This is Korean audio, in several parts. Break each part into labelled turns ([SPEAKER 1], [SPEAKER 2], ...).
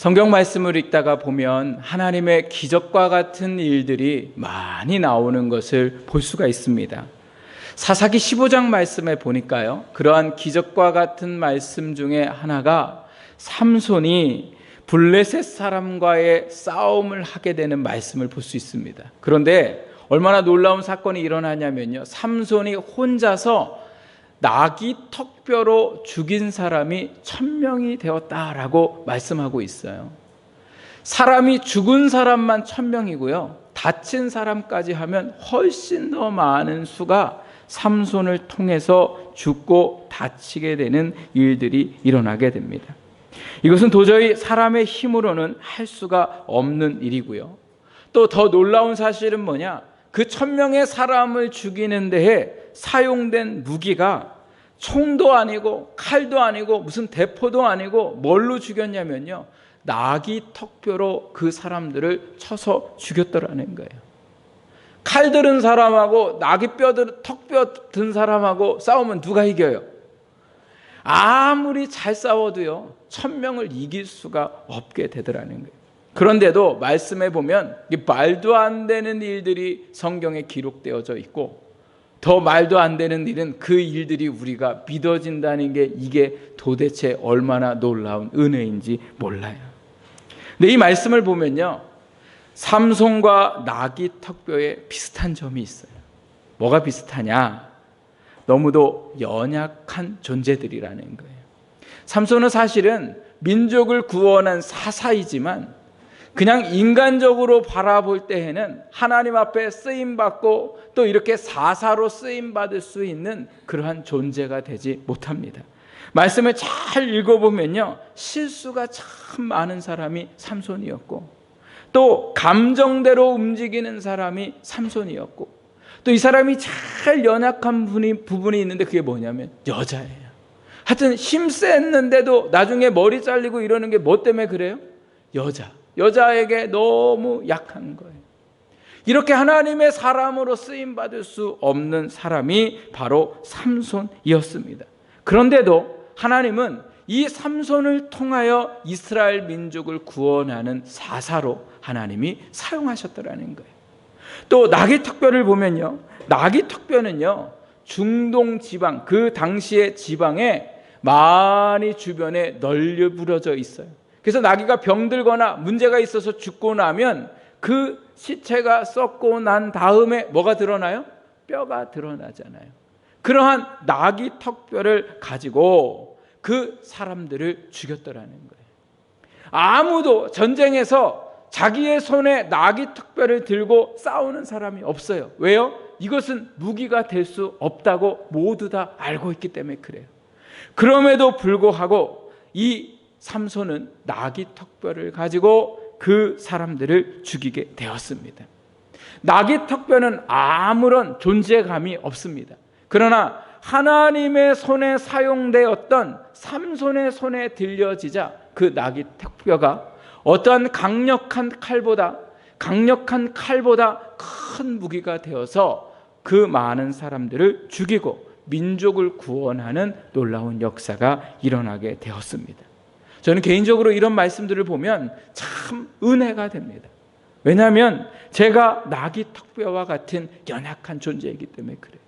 [SPEAKER 1] 성경 말씀을 읽다가 보면 하나님의 기적과 같은 일들이 많이 나오는 것을 볼 수가 있습니다. 사사기 15장 말씀에 보니까요, 그러한 기적과 같은 말씀 중에 하나가 삼손이 블레셋 사람과의 싸움을 하게 되는 말씀을 볼 수 있습니다. 그런데 얼마나 놀라운 사건이 일어나냐면요, 삼손이 혼자서 나귀 턱뼈로 죽인 사람이 1000명이 되었다라고 말씀하고 있어요. 사람이 죽은 사람만 1000명이고요, 다친 사람까지 하면 훨씬 더 많은 수가 삼손을 통해서 죽고 다치게 되는 일들이 일어나게 됩니다. 이것은 도저히 사람의 힘으로는 할 수가 없는 일이고요. 또 더 놀라운 사실은 뭐냐? 그 1000명의 사람을 죽이는 데에 사용된 무기가 총도 아니고 칼도 아니고 무슨 대포도 아니고 뭘로 죽였냐면요, 나귀 턱뼈로 그 사람들을 쳐서 죽였더라는 거예요. 칼 들은 사람하고 나귀 턱뼈 든 사람하고 싸우면 누가 이겨요? 아무리 잘 싸워도요, 1000명을 이길 수가 없게 되더라는 거예요. 그런데도 말씀에 보면 말도 안 되는 일들이 성경에 기록되어져 있고, 더 말도 안 되는 일은 그 일들이 우리가 믿어진다는 게 이게 도대체 얼마나 놀라운 은혜인지 몰라요. 근데 이 말씀을 보면요, 삼손과 나귀 턱뼈에 비슷한 점이 있어요. 뭐가 비슷하냐? 너무도 연약한 존재들이라는 거예요. 삼손은 사실은 민족을 구원한 사사이지만 그냥 인간적으로 바라볼 때에는 하나님 앞에 쓰임받고 또 이렇게 사사로 쓰임받을 수 있는 그러한 존재가 되지 못합니다. 말씀을 잘 읽어보면요, 실수가 참 많은 사람이 삼손이었고, 또 감정대로 움직이는 사람이 삼손이었고, 또 이 사람이 잘 연약한 부분이 있는데 그게 뭐냐면 여자예요. 하여튼 힘셌는데도 나중에 머리 잘리고 이러는 게 뭐 때문에 그래요? 여자에게 너무 약한 거예요. 이렇게 하나님의 사람으로 쓰임받을 수 없는 사람이 바로 삼손이었습니다. 그런데도 하나님은 이 삼손을 통하여 이스라엘 민족을 구원하는 사사로 하나님이 사용하셨더라는 거예요. 또 나귀 턱뼈를 보면요, 나귀 턱뼈는요, 중동 지방, 그 당시의 지방에 많이 주변에 널브러져 있어요. 그래서 나귀가 병들거나 문제가 있어서 죽고 나면 그 시체가 썩고 난 다음에 뭐가 드러나요? 뼈가 드러나잖아요. 그러한 나귀 턱뼈를 가지고 그 사람들을 죽였더라는 거예요. 아무도 전쟁에서 자기의 손에 나귀 턱뼈를 들고 싸우는 사람이 없어요. 왜요? 이것은 무기가 될 수 없다고 모두 다 알고 있기 때문에 그래요. 그럼에도 불구하고 이 삼손은 나귀 턱뼈를 가지고 그 사람들을 죽이게 되었습니다. 나귀 턱뼈는 아무런 존재감이 없습니다. 그러나 하나님의 손에 사용되었던 삼손의 손에 들려지자 그 나귀 턱뼈가 어떠한 강력한 칼보다 큰 무기가 되어서 그 많은 사람들을 죽이고 민족을 구원하는 놀라운 역사가 일어나게 되었습니다. 저는 개인적으로 이런 말씀들을 보면 참 은혜가 됩니다. 왜냐하면 제가 나귀 턱뼈와 같은 연약한 존재이기 때문에 그래요.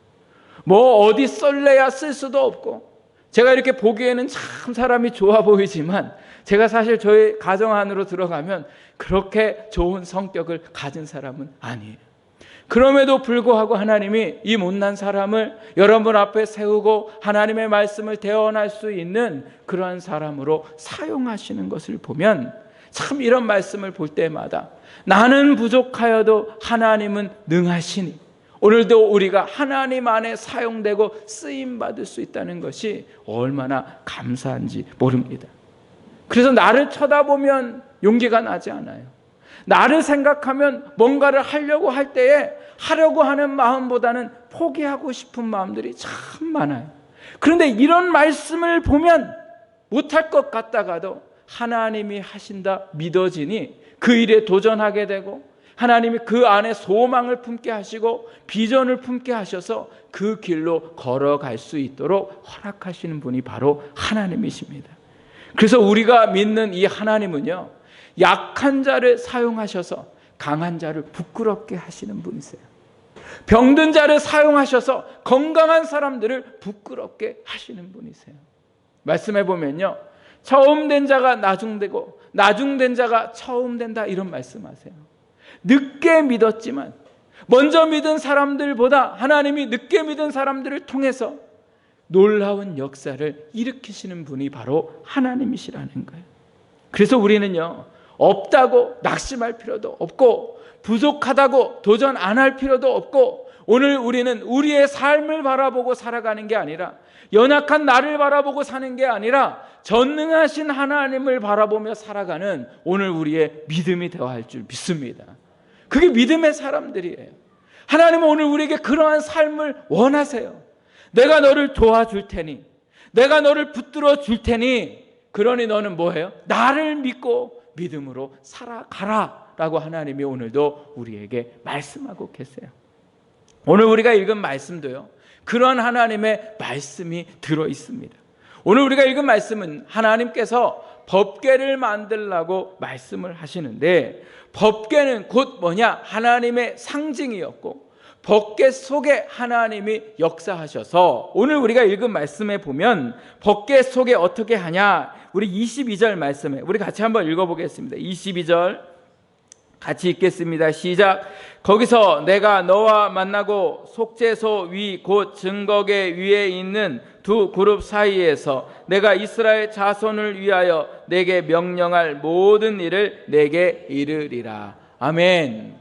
[SPEAKER 1] 뭐 어디 썰래야 쓸 수도 없고, 제가 이렇게 보기에는 참 사람이 좋아 보이지만 제가 사실 저희 가정 안으로 들어가면 그렇게 좋은 성격을 가진 사람은 아니에요. 그럼에도 불구하고 하나님이 이 못난 사람을 여러분 앞에 세우고 하나님의 말씀을 대언할 수 있는 그러한 사람으로 사용하시는 것을 보면 참 이런 말씀을 볼 때마다 나는 부족하여도 하나님은 능하시니, 오늘도 우리가 하나님 안에 사용되고 쓰임받을 수 있다는 것이 얼마나 감사한지 모릅니다. 그래서 나를 쳐다보면 용기가 나지 않아요. 나를 생각하면 뭔가를 하려고 할 때에 하려고 하는 마음보다는 포기하고 싶은 마음들이 참 많아요. 그런데 이런 말씀을 보면 못할 것 같다가도 하나님이 하신다 믿어지니 그 일에 도전하게 되고, 하나님이 그 안에 소망을 품게 하시고 비전을 품게 하셔서 그 길로 걸어갈 수 있도록 허락하시는 분이 바로 하나님이십니다. 그래서 우리가 믿는 이 하나님은요, 약한 자를 사용하셔서 강한 자를 부끄럽게 하시는 분이세요. 병든 자를 사용하셔서 건강한 사람들을 부끄럽게 하시는 분이세요. 말씀해 보면요, 처음 된 자가 나중되고 나중된 자가 처음 된다, 이런 말씀하세요. 늦게 믿었지만 먼저 믿은 사람들보다 하나님이 늦게 믿은 사람들을 통해서 놀라운 역사를 일으키시는 분이 바로 하나님이시라는 거예요. 그래서 우리는요, 없다고 낙심할 필요도 없고 부족하다고 도전 안 할 필요도 없고, 오늘 우리는 우리의 삶을 바라보고 살아가는 게 아니라, 연약한 나를 바라보고 사는 게 아니라 전능하신 하나님을 바라보며 살아가는 오늘 우리의 믿음이 되어야 할 줄 믿습니다. 그게 믿음의 사람들이에요. 하나님은 오늘 우리에게 그러한 삶을 원하세요. 내가 너를 도와줄 테니, 내가 너를 붙들어 줄 테니, 그러니 너는 뭐해요? 나를 믿고 믿음으로 살아가라 라고 하나님이 오늘도 우리에게 말씀하고 계세요. 오늘 우리가 읽은 말씀도요, 그러한 하나님의 말씀이 들어 있습니다. 오늘 우리가 읽은 말씀은 하나님께서 법궤를 만들라고 말씀을 하시는데, 법궤는 곧 뭐냐? 하나님의 상징이었고 법궤 속에 하나님이 역사하셔서, 오늘 우리가 읽은 말씀에 보면 법궤 속에 어떻게 하냐? 우리 22절 말씀에 우리 같이 한번 읽어보겠습니다. 22절 같이 읽겠습니다. 시작. 거기서 내가 너와 만나고 속죄소 위 곧 증거궤 위에 있는 두 그룹 사이에서 내가 이스라엘 자손을 위하여 내게 명령할 모든 일을 내게 이르리라. 아멘.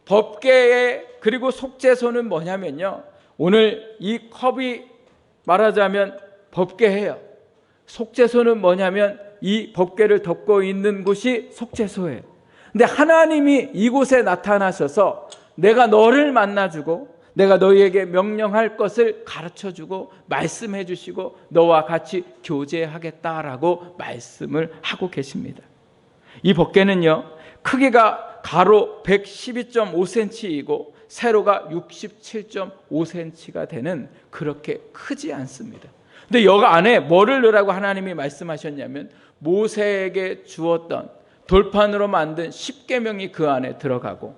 [SPEAKER 1] 법궤에 그리고 속죄소는 뭐냐면요, 오늘 이 컵이 말하자면 법궤예요. 속죄소는 뭐냐면 이 법궤를 덮고 있는 곳이 속죄소예요. 근데 하나님이 이곳에 나타나셔서 내가 너를 만나주고 내가 너희에게 명령할 것을 가르쳐주고 말씀해 주시고 너와 같이 교제하겠다라고 말씀을 하고 계십니다. 이 법궤는요, 크기가 가로 112.5cm이고 세로가 67.5cm가 되는, 그렇게 크지 않습니다. 근데 여기 안에 뭐를 넣으라고 하나님이 말씀하셨냐면, 모세에게 주었던 돌판으로 만든 10계명이 그 안에 들어가고,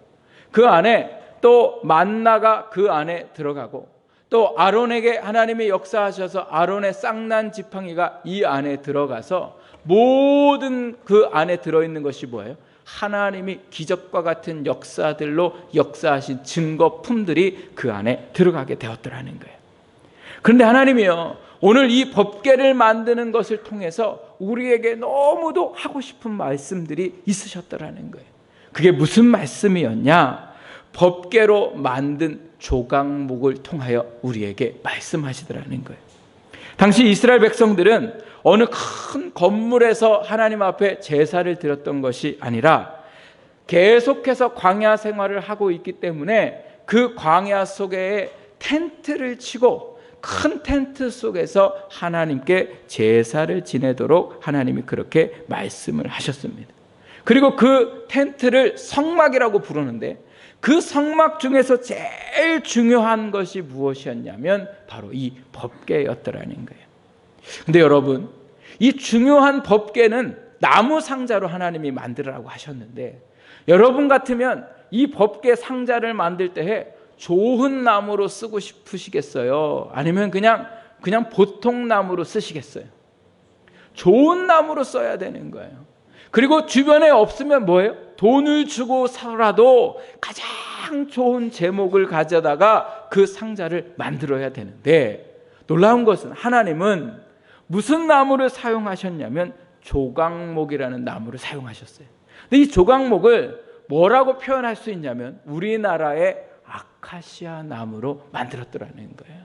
[SPEAKER 1] 그 안에 또 만나가 그 안에 들어가고, 또 아론에게 하나님이 역사하셔서 아론의 쌍난 지팡이가 이 안에 들어가서, 모든 그 안에 들어있는 것이 뭐예요? 하나님이 기적과 같은 역사들로 역사하신 증거품들이 그 안에 들어가게 되었더라는 거예요. 그런데 하나님이요, 오늘 이 법궤를 만드는 것을 통해서 우리에게 너무도 하고 싶은 말씀들이 있으셨더라는 거예요. 그게 무슨 말씀이었냐? 법궤로 만든 조각목을 통하여 우리에게 말씀하시더라는 거예요. 당시 이스라엘 백성들은 어느 큰 건물에서 하나님 앞에 제사를 드렸던 것이 아니라 계속해서 광야 생활을 하고 있기 때문에 그 광야 속에 텐트를 치고 큰 텐트 속에서 하나님께 제사를 지내도록 하나님이 그렇게 말씀을 하셨습니다. 그리고 그 텐트를 성막이라고 부르는데, 그 성막 중에서 제일 중요한 것이 무엇이었냐면 바로 이 법궤였더라는 거예요. 근데 여러분, 이 중요한 법궤는 나무 상자로 하나님이 만들으라고 하셨는데, 여러분 같으면 이 법궤 상자를 만들 때에 좋은 나무로 쓰고 싶으시겠어요? 아니면 그냥 보통 나무로 쓰시겠어요? 좋은 나무로 써야 되는 거예요. 그리고 주변에 없으면 뭐예요? 돈을 주고 사라도 가장 좋은 제목을 가져다가 그 상자를 만들어야 되는데, 놀라운 것은 하나님은 무슨 나무를 사용하셨냐면 조각목이라는 나무를 사용하셨어요. 근데 이 조각목을 뭐라고 표현할 수 있냐면 우리나라의 아카시아 나무로 만들었더라는 거예요.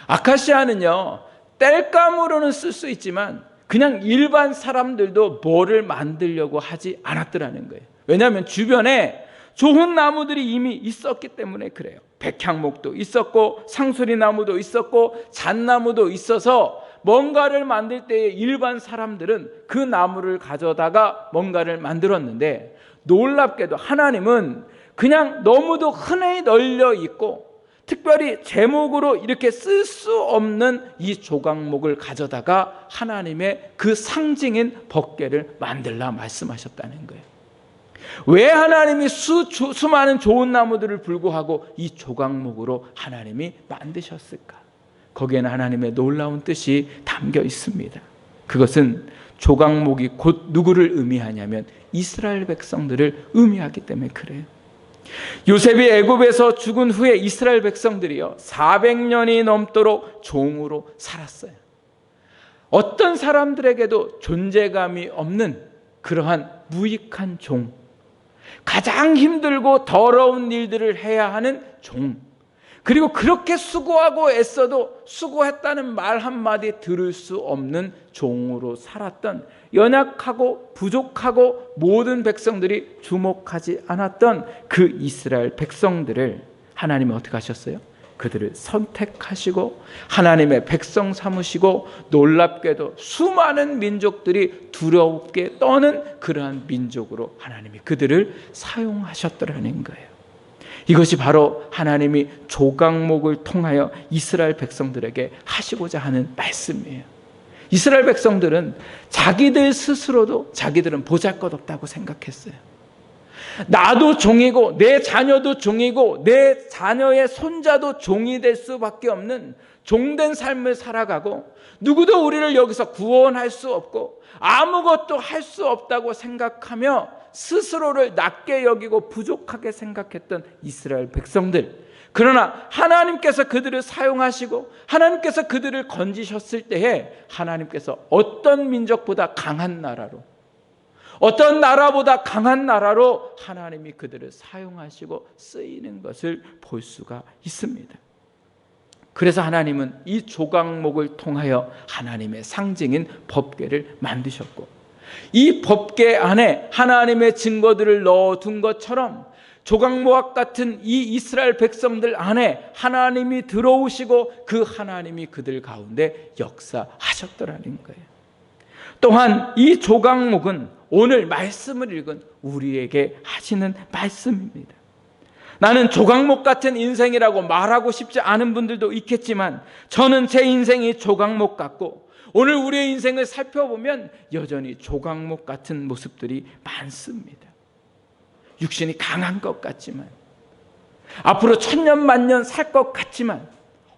[SPEAKER 1] 아카시아는요, 땔감으로는 쓸 수 있지만 그냥 일반 사람들도 뭐를 만들려고 하지 않았더라는 거예요. 왜냐하면 주변에 좋은 나무들이 이미 있었기 때문에 그래요. 백향목도 있었고 상수리나무도 있었고 잣나무도 있어서 뭔가를 만들 때에 일반 사람들은 그 나무를 가져다가 뭔가를 만들었는데, 놀랍게도 하나님은 그냥 너무도 흔히 널려 있고 특별히 제목으로 이렇게 쓸 수 없는 이 조각목을 가져다가 하나님의 그 상징인 법궤를 만들라 말씀하셨다는 거예요. 왜 하나님이 수많은 좋은 나무들을 불구하고 이 조각목으로 하나님이 만드셨을까? 거기에는 하나님의 놀라운 뜻이 담겨 있습니다. 그것은 조각목이 곧 누구를 의미하냐면 이스라엘 백성들을 의미하기 때문에 그래요. 요셉이 애굽에서 죽은 후에 이스라엘 백성들이요 400년이 넘도록 종으로 살았어요. 어떤 사람들에게도 존재감이 없는 그러한 무익한 종, 가장 힘들고 더러운 일들을 해야 하는 종, 그리고 그렇게 수고하고 애써도 수고했다는 말 한마디 들을 수 없는 종으로 살았던, 연약하고 부족하고 모든 백성들이 주목하지 않았던 그 이스라엘 백성들을 하나님은 어떻게 하셨어요? 그들을 선택하시고 하나님의 백성 삼으시고, 놀랍게도 수많은 민족들이 두렵게 떠는 그러한 민족으로 하나님이 그들을 사용하셨더라는 거예요. 이것이 바로 하나님이 조각목을 통하여 이스라엘 백성들에게 하시고자 하는 말씀이에요. 이스라엘 백성들은 자기들 스스로도 자기들은 보잘것없다고 생각했어요. 나도 종이고 내 자녀도 종이고 내 자녀의 손자도 종이 될 수밖에 없는 종된 삶을 살아가고, 누구도 우리를 여기서 구원할 수 없고 아무것도 할 수 없다고 생각하며 스스로를 낮게 여기고 부족하게 생각했던 이스라엘 백성들. 그러나 하나님께서 그들을 사용하시고 하나님께서 그들을 건지셨을 때에 하나님께서 어떤 민족보다 강한 나라로, 어떤 나라보다 강한 나라로 하나님이 그들을 사용하시고 쓰이는 것을 볼 수가 있습니다. 그래서 하나님은 이 조각목을 통하여 하나님의 상징인 법궤를 만드셨고, 이 법궤 안에 하나님의 증거들을 넣어둔 것처럼 조각목 같은 이 이스라엘 백성들 안에 하나님이 들어오시고 그 하나님이 그들 가운데 역사하셨더라는 거예요. 또한 이 조각목은 오늘 말씀을 읽은 우리에게 하시는 말씀입니다. 나는 조각목 같은 인생이라고 말하고 싶지 않은 분들도 있겠지만, 저는 제 인생이 조각목 같고 오늘 우리의 인생을 살펴보면 여전히 조각목 같은 모습들이 많습니다. 육신이 강한 것 같지만, 앞으로 천년 만년 살 것 같지만,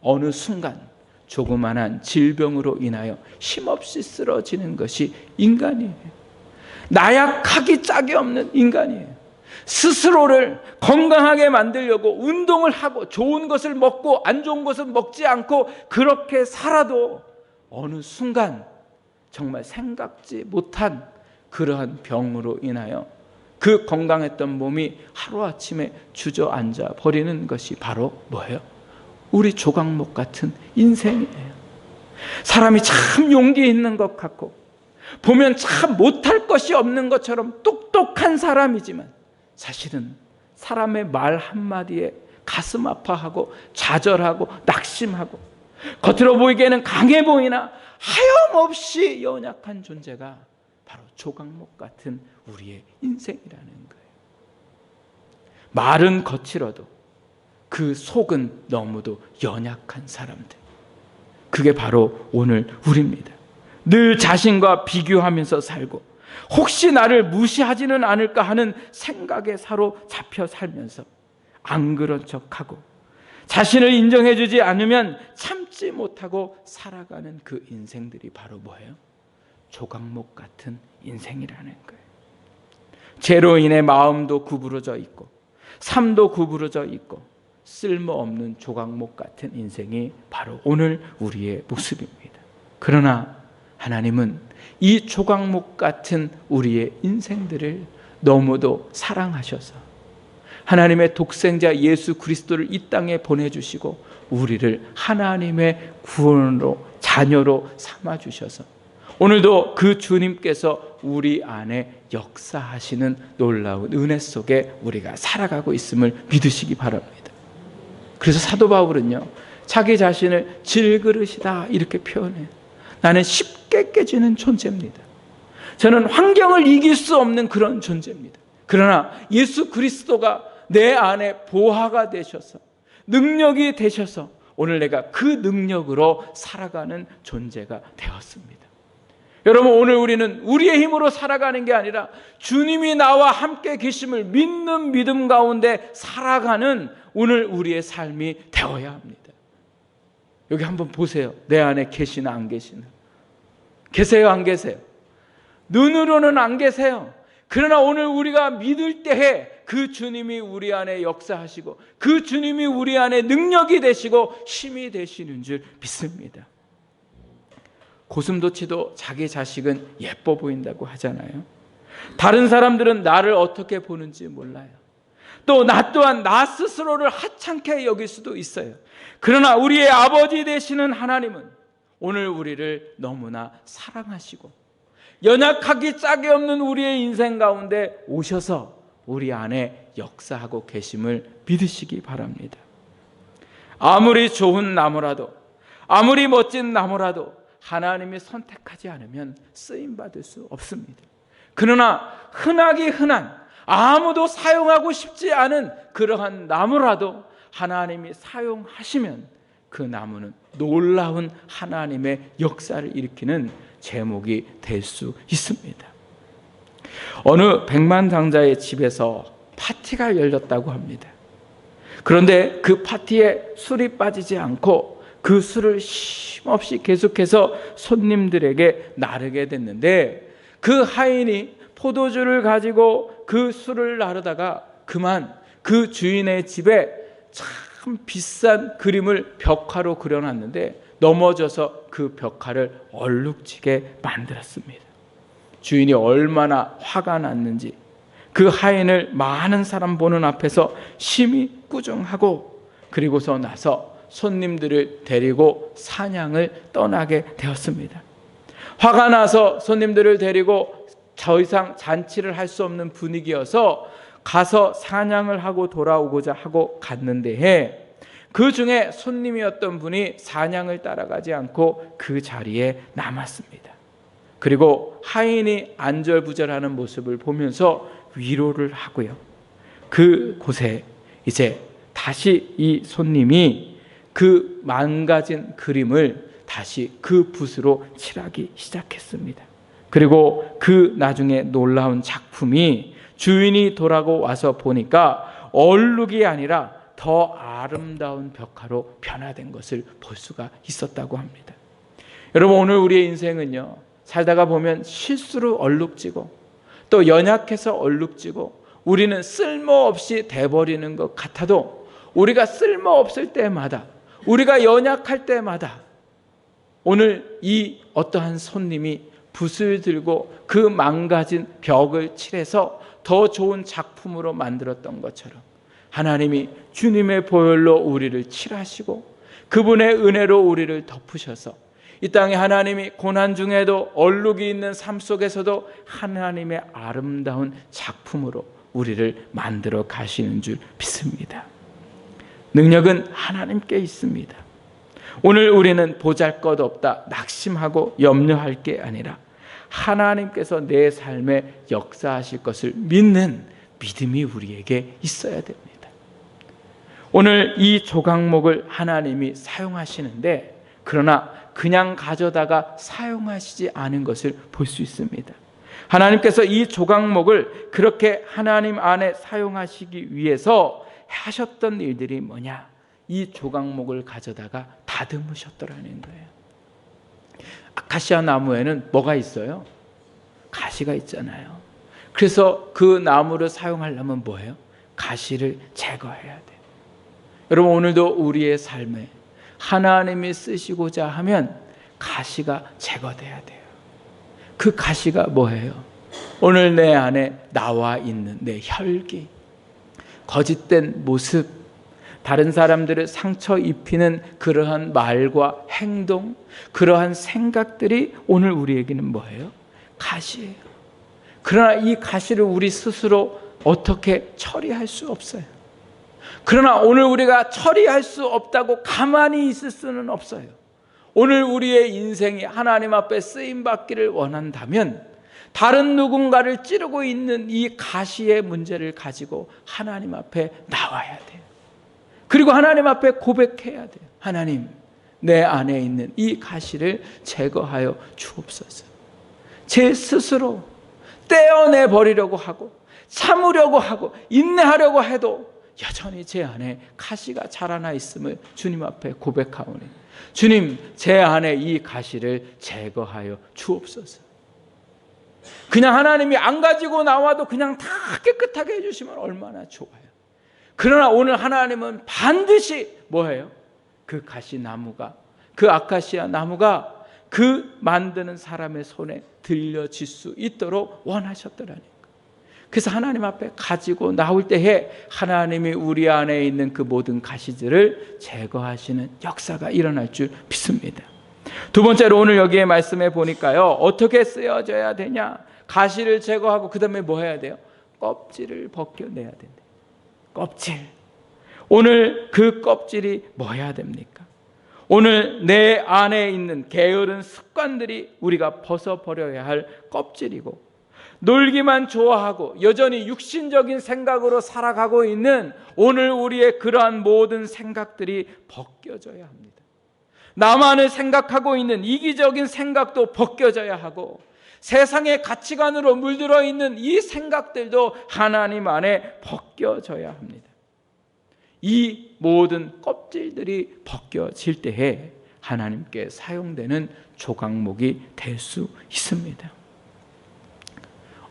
[SPEAKER 1] 어느 순간 조그만한 질병으로 인하여 힘없이 쓰러지는 것이 인간이에요. 나약하기 짝이 없는 인간이에요. 스스로를 건강하게 만들려고 운동을 하고 좋은 것을 먹고 안 좋은 것을 먹지 않고 그렇게 살아도 어느 순간 정말 생각지 못한 그러한 병으로 인하여 그 건강했던 몸이 하루아침에 주저앉아 버리는 것이 바로 뭐예요? 우리 조각목 같은 인생이에요. 사람이 참 용기 있는 것 같고 보면 참 못할 것이 없는 것처럼 똑똑한 사람이지만, 사실은 사람의 말 한마디에 가슴 아파하고 좌절하고 낙심하고, 겉으로 보이기에는 강해 보이나 하염없이 연약한 존재가 바로 조각목 같은 우리의 인생이라는 거예요. 말은 거칠어도 그 속은 너무도 연약한 사람들, 그게 바로 오늘 우리입니다. 늘 자신과 비교하면서 살고 혹시 나를 무시하지는 않을까 하는 생각에 사로잡혀 살면서 안 그런 척하고 자신을 인정해주지 않으면 참지 못하고 살아가는 그 인생들이 바로 뭐예요? 조각목 같은 인생이라는 거예요. 죄로 인해 마음도 구부러져 있고 삶도 구부러져 있고 쓸모없는 조각목 같은 인생이 바로 오늘 우리의 모습입니다. 그러나 하나님은 이 조각목 같은 우리의 인생들을 너무도 사랑하셔서 하나님의 독생자 예수 그리스도를 이 땅에 보내주시고 우리를 하나님의 구원으로 자녀로 삼아주셔서 오늘도 그 주님께서 우리 안에 역사하시는 놀라운 은혜 속에 우리가 살아가고 있음을 믿으시기 바랍니다. 그래서 사도 바울은요, 자기 자신을 질그릇이다 이렇게 표현해요. 나는 쉽게 깨지는 존재입니다. 저는 환경을 이길 수 없는 그런 존재입니다. 그러나 예수 그리스도가 내 안에 보화가 되셔서 능력이 되셔서 오늘 내가 그 능력으로 살아가는 존재가 되었습니다. 여러분, 오늘 우리는 우리의 힘으로 살아가는 게 아니라 주님이 나와 함께 계심을 믿는 믿음 가운데 살아가는 오늘 우리의 삶이 되어야 합니다. 여기 한번 보세요. 내 안에 계시나 안 계시나? 계세요, 안 계세요? 눈으로는 안 계세요. 그러나 오늘 우리가 믿을 때에 그 주님이 우리 안에 역사하시고 그 주님이 우리 안에 능력이 되시고 힘이 되시는 줄 믿습니다. 고슴도치도 자기 자식은 예뻐 보인다고 하잖아요. 다른 사람들은 나를 어떻게 보는지 몰라요. 또 나 또한 나 스스로를 하찮게 여길 수도 있어요. 그러나 우리의 아버지 되시는 하나님은 오늘 우리를 너무나 사랑하시고 연약하기 짝이 없는 우리의 인생 가운데 오셔서 우리 안에 역사하고 계심을 믿으시기 바랍니다. 아무리 좋은 나무라도, 아무리 멋진 나무라도 하나님이 선택하지 않으면 쓰임받을 수 없습니다. 그러나 흔하기 흔한, 아무도 사용하고 싶지 않은 그러한 나무라도 하나님이 사용하시면 그 나무는 놀라운 하나님의 역사를 일으키는 제목이 될 수 있습니다. 어느 백만장자의 집에서 파티가 열렸다고 합니다. 그런데 그 파티에 술이 빠지지 않고 그 술을 쉼없이 계속해서 손님들에게 나르게 됐는데 그 하인이 포도주를 가지고 그 술을 나르다가 그만 그 주인의 집에 참 비싼 그림을 벽화로 그려놨는데 넘어져서 그 벽화를 얼룩지게 만들었습니다. 주인이 얼마나 화가 났는지 그 하인을 많은 사람 보는 앞에서 심히 꾸중하고 그리고서 나서 손님들을 데리고 사냥을 떠나게 되었습니다. 화가 나서 손님들을 데리고 더 이상 잔치를 할 수 없는 분위기여서 가서 사냥을 하고 돌아오고자 하고 갔는데 그 중에 손님이었던 분이 사냥을 따라가지 않고 그 자리에 남았습니다. 그리고 하인이 안절부절하는 모습을 보면서 위로를 하고요. 그곳에 이제 다시 이 손님이 그 망가진 그림을 다시 그 붓으로 칠하기 시작했습니다. 그리고 그 나중에 놀라운 작품이 주인이 돌아와서 보니까 얼룩이 아니라 더 아름다운 벽화로 변화된 것을 볼 수가 있었다고 합니다. 여러분, 오늘 우리의 인생은요, 살다가 보면 실수로 얼룩지고 또 연약해서 얼룩지고 우리는 쓸모없이 돼버리는 것 같아도 우리가 쓸모없을 때마다, 우리가 연약할 때마다 오늘 이 어떠한 손님이 붓을 들고 그 망가진 벽을 칠해서 더 좋은 작품으로 만들었던 것처럼 하나님이 주님의 보혈로 우리를 칠하시고 그분의 은혜로 우리를 덮으셔서 이 땅에 하나님이 고난 중에도 얼룩이 있는 삶 속에서도 하나님의 아름다운 작품으로 우리를 만들어 가시는 줄 믿습니다. 능력은 하나님께 있습니다. 오늘 우리는 보잘것없다 낙심하고 염려할 게 아니라 하나님께서 내 삶에 역사하실 것을 믿는 믿음이 우리에게 있어야 됩니다. 오늘 이 조각목을 하나님이 사용하시는데 그러나 그냥 가져다가 사용하시지 않은 것을 볼 수 있습니다. 하나님께서 이 조각목을 그렇게 하나님 안에 사용하시기 위해서 하셨던 일들이 뭐냐? 이 조각목을 가져다가 다듬으셨더라는 거예요. 아카시아 나무에는 뭐가 있어요? 가시가 있잖아요. 그래서 그 나무를 사용하려면 뭐예요? 가시를 제거해야 돼요. 여러분, 오늘도 우리의 삶에 하나님이 쓰시고자 하면 가시가 제거돼야 돼요. 그 가시가 뭐예요? 오늘 내 안에 나와 있는 내 혈기, 거짓된 모습, 다른 사람들을 상처 입히는 그러한 말과 행동, 그러한 생각들이 오늘 우리에게는 뭐예요? 가시예요. 그러나 이 가시를 우리 스스로 어떻게 처리할 수 없어요. 그러나 오늘 우리가 처리할 수 없다고 가만히 있을 수는 없어요. 오늘 우리의 인생이 하나님 앞에 쓰임받기를 원한다면 다른 누군가를 찌르고 있는 이 가시의 문제를 가지고 하나님 앞에 나와야 돼요. 그리고 하나님 앞에 고백해야 돼요. 하나님, 내 안에 있는 이 가시를 제거하여 주옵소서. 제 스스로 떼어내 버리려고 하고 참으려고 하고 인내하려고 해도 여전히 제 안에 가시가 자라나 있음을 주님 앞에 고백하오니 주님, 제 안에 이 가시를 제거하여 주옵소서. 그냥 하나님이 안 가지고 나와도 그냥 다 깨끗하게 해주시면 얼마나 좋아요. 그러나 오늘 하나님은 반드시 뭐예요? 그 가시나무가, 그 아카시아 나무가 그 만드는 사람의 손에 들려질 수 있도록 원하셨더라니까. 그래서 하나님 앞에 가지고 나올 때에 하나님이 우리 안에 있는 그 모든 가시들을 제거하시는 역사가 일어날 줄 믿습니다. 두 번째로 오늘 여기에 말씀해 보니까요, 어떻게 쓰여져야 되냐? 가시를 제거하고 그 다음에 뭐 해야 돼요? 껍질을 벗겨내야 된다. 껍질. 오늘 그 껍질이 뭐 해야 됩니까? 오늘 내 안에 있는 게으른 습관들이 우리가 벗어버려야 할 껍질이고, 놀기만 좋아하고 여전히 육신적인 생각으로 살아가고 있는 오늘 우리의 그러한 모든 생각들이 벗겨져야 합니다. 나만을 생각하고 있는 이기적인 생각도 벗겨져야 하고, 세상의 가치관으로 물들어 있는 이 생각들도 하나님 안에 벗겨져야 합니다. 이 모든 껍질들이 벗겨질 때에 하나님께 사용되는 조각목이 될 수 있습니다.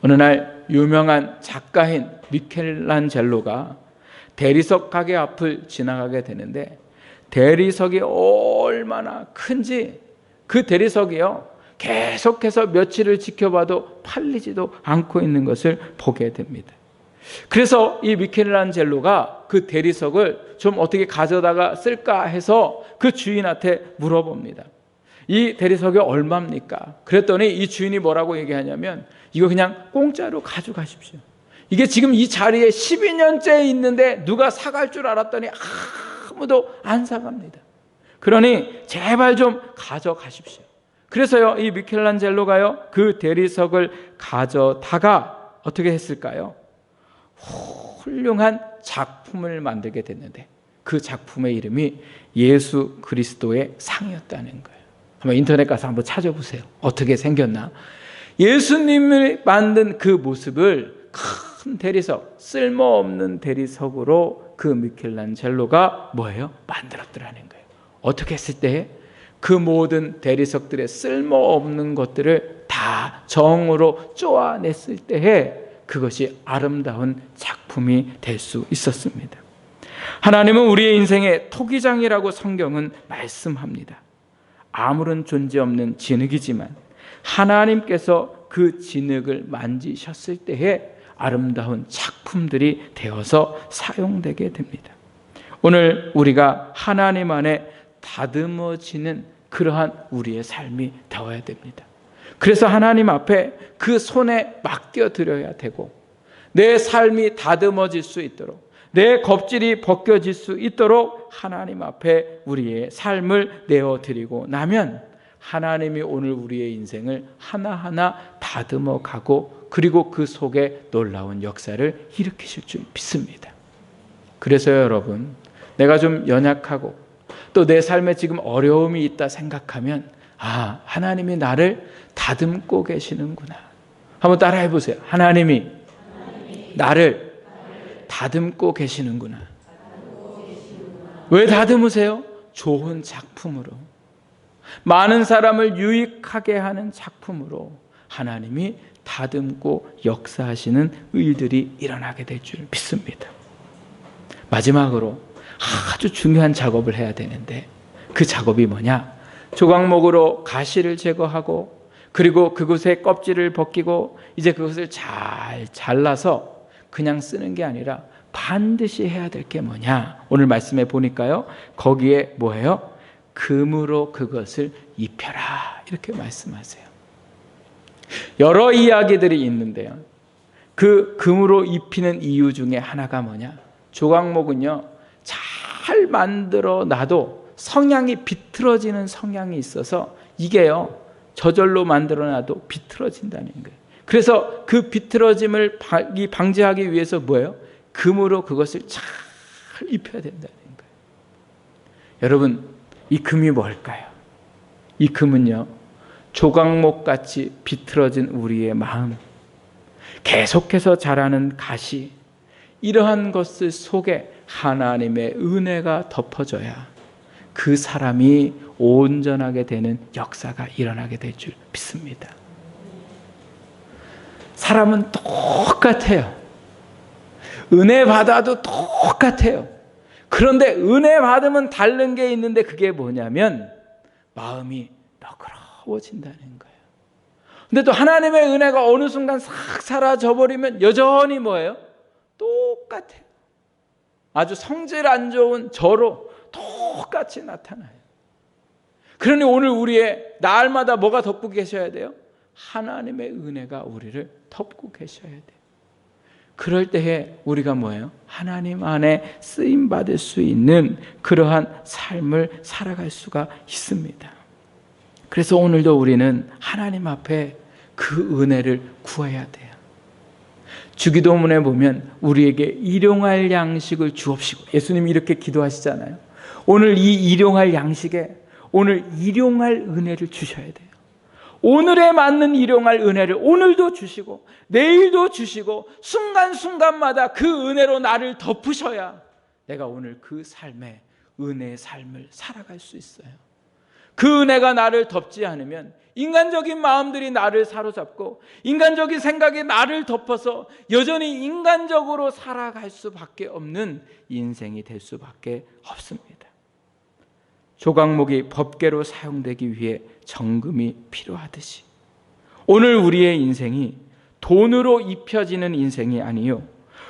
[SPEAKER 1] 어느 날 유명한 작가인 미켈란젤로가 대리석 가게 앞을 지나가게 되는데, 대리석이 얼마나 큰지 그 대리석이요, 계속해서 며칠을 지켜봐도 팔리지도 않고 있는 것을 보게 됩니다. 그래서 이 미켈란젤로가 그 대리석을 좀 어떻게 가져다가 쓸까 해서 그 주인한테 물어봅니다. 이 대리석이 얼마입니까? 그랬더니 이 주인이 뭐라고 얘기하냐면, 이거 그냥 공짜로 가져가십시오. 이게 지금 이 자리에 12년째 있는데 누가 사갈 줄 알았더니 아무도 안 사갑니다. 그러니 제발 좀 가져가십시오. 그래서요, 이 미켈란젤로가요, 그 대리석을 가져다가 어떻게 했을까요? 훌륭한 작품을 만들게 됐는데, 그 작품의 이름이 예수 그리스도의 상이었다는 거예요. 한번 인터넷 가서 한번 찾아보세요. 어떻게 생겼나? 예수님을 만든 그 모습을 큰 대리석, 쓸모없는 대리석으로 그 미켈란젤로가 뭐예요? 만들었더라는 거예요. 어떻게 했을 때? 그 모든 대리석들의 쓸모없는 것들을 다 정으로 쪼아냈을 때에 그것이 아름다운 작품이 될 수 있었습니다. 하나님은 우리의 인생의 토기장이라고 성경은 말씀합니다. 아무런 존재 없는 진흙이지만 하나님께서 그 진흙을 만지셨을 때에 아름다운 작품들이 되어서 사용되게 됩니다. 오늘 우리가 하나님 안에 다듬어지는 그러한 우리의 삶이 되어야 됩니다. 그래서 하나님 앞에 그 손에 맡겨드려야 되고, 내 삶이 다듬어질 수 있도록, 내 겁질이 벗겨질 수 있도록 하나님 앞에 우리의 삶을 내어드리고 나면 하나님이 오늘 우리의 인생을 하나하나 다듬어 가고, 그리고 그 속에 놀라운 역사를 일으키실 줄 믿습니다. 그래서 여러분, 내가 좀 연약하고 또 내 삶에 지금 어려움이 있다 생각하면, 하나님이 나를 다듬고 계시는구나. 한번 따라해 보세요. 하나님이 나를 다듬고 계시는구나. 왜 다듬으세요? 좋은 작품으로, 많은 사람을 유익하게 하는 작품으로 하나님이 다듬고 역사하시는 일들이 일어나게 될 줄 믿습니다. 마지막으로 아주 중요한 작업을 해야 되는데, 그 작업이 뭐냐? 조각목으로 가시를 제거하고, 그리고 그곳의 껍질을 벗기고, 이제 그것을 잘 잘라서 그냥 쓰는 게 아니라 반드시 해야 될 게 뭐냐? 오늘 말씀해 보니까요, 거기에 뭐예요? 금으로 그것을 입혀라, 이렇게 말씀하세요. 여러 이야기들이 있는데요, 그 금으로 입히는 이유 중에 하나가 뭐냐? 조각목은요, 잘 만들어 놔도 성향이 비틀어지는 성향이 있어서 이게요, 저절로 만들어 놔도 비틀어진다는 거예요. 그래서 그 비틀어짐을 방지하기 위해서 뭐예요? 금으로 그것을 잘 입혀야 된다는 거예요. 여러분, 이 금이 뭘까요? 이 금은요, 조각목같이 비틀어진 우리의 마음, 계속해서 자라는 가시, 이러한 것들 속에 하나님의 은혜가 덮어져야 그 사람이 온전하게 되는 역사가 일어나게 될 줄 믿습니다. 사람은 똑같아요. 은혜 받아도 똑같아요. 그런데 은혜 받으면 다른 게 있는데 그게 뭐냐면 마음이 너그러워진다는 거예요. 근데 또 하나님의 은혜가 어느 순간 싹 사라져 버리면 여전히 뭐예요? 똑같아요. 아주 성질 안 좋은 저로 똑같이 나타나요. 그러니 오늘 우리의 날마다 뭐가 덮고 계셔야 돼요? 하나님의 은혜가 우리를 덮고 계셔야 돼요. 그럴 때에 우리가 뭐예요? 하나님 안에 쓰임 받을 수 있는 그러한 삶을 살아갈 수가 있습니다. 그래서 오늘도 우리는 하나님 앞에 그 은혜를 구해야 돼요. 주기도문에 보면 우리에게 일용할 양식을 주옵시고, 예수님이 이렇게 기도하시잖아요. 오늘 이 일용할 양식에 오늘 일용할 은혜를 주셔야 돼요. 오늘에 맞는 일용할 은혜를 오늘도 주시고 내일도 주시고 순간순간마다 그 은혜로 나를 덮으셔야 내가 오늘 그 삶에 은혜의 삶을 살아갈 수 있어요. 그 은혜가 나를 덮지 않으면 인간적인 마음들이 나를 사로잡고 인간적인 생각이 나를 덮어서 여전히 인간적으로 살아갈 수밖에 없는 인생이 될 수밖에 없습니다. 조각목이 법궤로 사용되기 위해 정금이 필요하듯이 오늘 우리의 인생이 돈으로 입혀지는 인생이 아니요,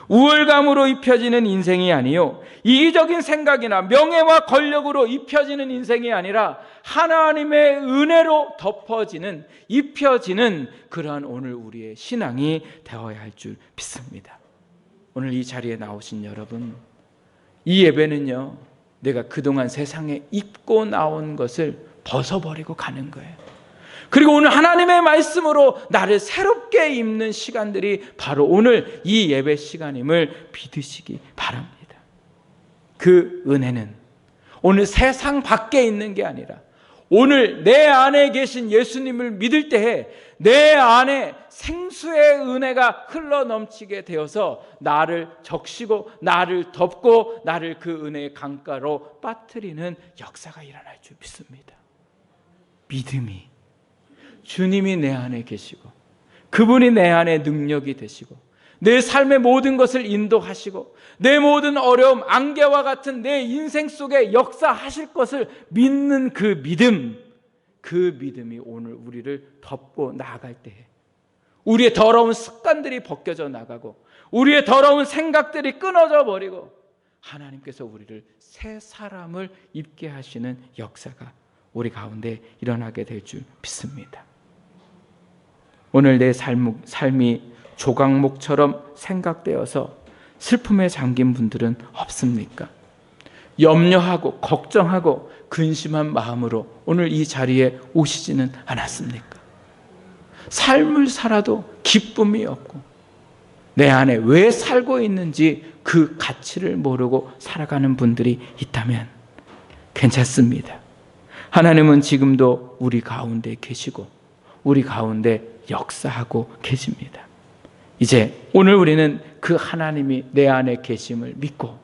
[SPEAKER 1] 우월감으로 입혀지는 인생이 아니요, 이기적인 생각이나 명예와 권력으로 입혀지는 인생이 아니라 하나님의 은혜로 덮어지는, 입혀지는 그러한 오늘 우리의 신앙이 되어야 할 줄 믿습니다. 오늘 이 자리에 나오신 여러분, 이 예배는요, 내가 그동안 세상에 입고 나온 것을 벗어버리고 가는 거예요. 그리고 오늘 하나님의 말씀으로 나를 새롭게 입는 시간들이 바로 오늘 이 예배 시간임을 믿으시기 바랍니다. 그 은혜는 오늘 세상 밖에 있는 게 아니라 오늘 내 안에 계신 예수님을 믿을 때에 내 안에 생수의 은혜가 흘러넘치게 되어서 나를 적시고 나를 덮고 나를 그 은혜의 강가로 빠뜨리는 역사가 일어날 줄 믿습니다. 믿음이, 주님이 내 안에 계시고 그분이 내 안에 능력이 되시고 내 삶의 모든 것을 인도하시고 내 모든 어려움, 안개와 같은 내 인생 속에 역사하실 것을 믿는 그 믿음, 그 믿음이 오늘 우리를 덮고 나아갈 때에 우리의 더러운 습관들이 벗겨져 나가고 우리의 더러운 생각들이 끊어져 버리고 하나님께서 우리를 새 사람을 입게 하시는 역사가 우리 가운데 일어나게 될 줄 믿습니다. 오늘 내 삶이 조각목처럼 생각되어서 슬픔에 잠긴 분들은 없습니까? 염려하고 걱정하고 근심한 마음으로 오늘 이 자리에 오시지는 않았습니까? 삶을 살아도 기쁨이 없고 내 안에 왜 살고 있는지 그 가치를 모르고 살아가는 분들이 있다면 괜찮습니다. 하나님은 지금도 우리 가운데 계시고 우리 가운데 역사하고 계십니다. 이제 오늘 우리는 그 하나님이 내 안에 계심을 믿고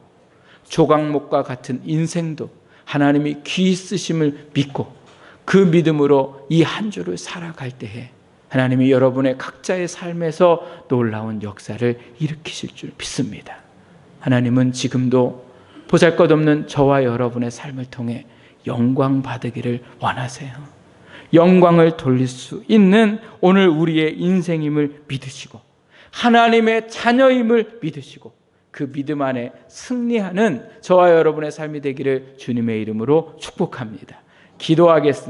[SPEAKER 1] 조각목과 같은 인생도 하나님이 귀 쓰심을 믿고 그 믿음으로 이 한 주를 살아갈 때에 하나님이 여러분의 각자의 삶에서 놀라운 역사를 일으키실 줄 믿습니다. 하나님은 지금도 보잘것없는 저와 여러분의 삶을 통해 영광 받으기를 원하세요. 영광을 돌릴 수 있는 오늘 우리의 인생임을 믿으시고 하나님의 자녀임을 믿으시고 그 믿음 안에 승리하는 저와 여러분의 삶이 되기를 주님의 이름으로 축복합니다. 기도하겠습니다.